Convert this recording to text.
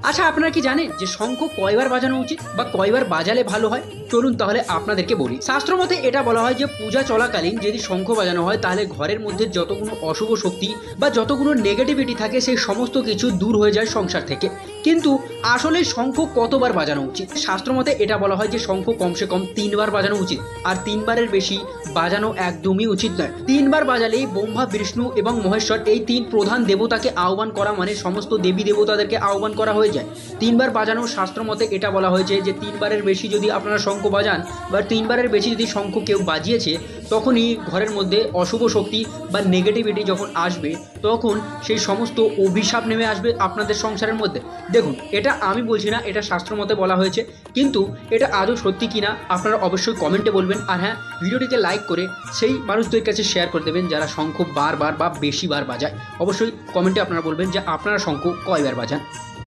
আচ্ছা, আপনারা কি জানেন যে শঙ্খ কয়বার বাজানো উচিত বা কয়বার বাজালে ভালো হয়? চলুন তাহলে আপনাদেরকে বলি। শাস্ত্র মতে এটা বলা হয় যে পূজা চলাকালীন যদি শঙ্খ বাজানো হয় তাহলে ঘরের মধ্যে যতগুলো অশুভ শক্তি বা যতগুলো নেগেটিভিটি থাকে সেই সমস্ত কিছু দূর হয়ে যায় সংসার থেকে। কিন্তু আসলে শঙ্খ কতবার বাজানো উচিত? শাস্ত্র মতে এটা বলা হয় যে শঙ্খ কমসে কম 3বার বাজানো উচিত, আর 3বারের বেশি বাজানো একদমই উচিত নয়। 3বার বাজালেই ব্রহ্মা, বিষ্ণু এবং মহেশ্বর এই 3 প্রধান দেবতাকে আহ্বান করা, মানে সমস্ত দেবী দেবতাদেরকে আহ্বান করা হয়ে যায়। 3বার বাজানোর শাস্ত্র মতে এটা বলা হয়েছে যে 3বারের বেশি যদি আপনারা শঙ্খ বাজান বা 3বারের বেশি যদি শঙ্খ কেউ বাজিয়েছে, তখনই ঘরের মধ্যে অশুভ শক্তি বা নেগেটিভিটি যখন আসবে তখন সেই সমস্ত অভিশাপ নেমে আসবে আপনাদের সংসারের মধ্যে। দেখুন, এটা আমি বলছি না, এটা শাস্ত্র মতে বলা হয়েছে, কিন্তু এটা আদৌ সত্যি কিনা আপনারা অবশ্যই কমেন্টে বলবেন। আর হ্যাঁ, ভিডিওটিকে লাইক করে সেই মানুষদের কাছে শেয়ার করে দেবেন যারা শঙ্খ বারবার বা বেশিবার বাজায়। অবশ্যই কমেন্টে আপনারা বলবেন যে আপনারা শঙ্খ কয়বার বাজান।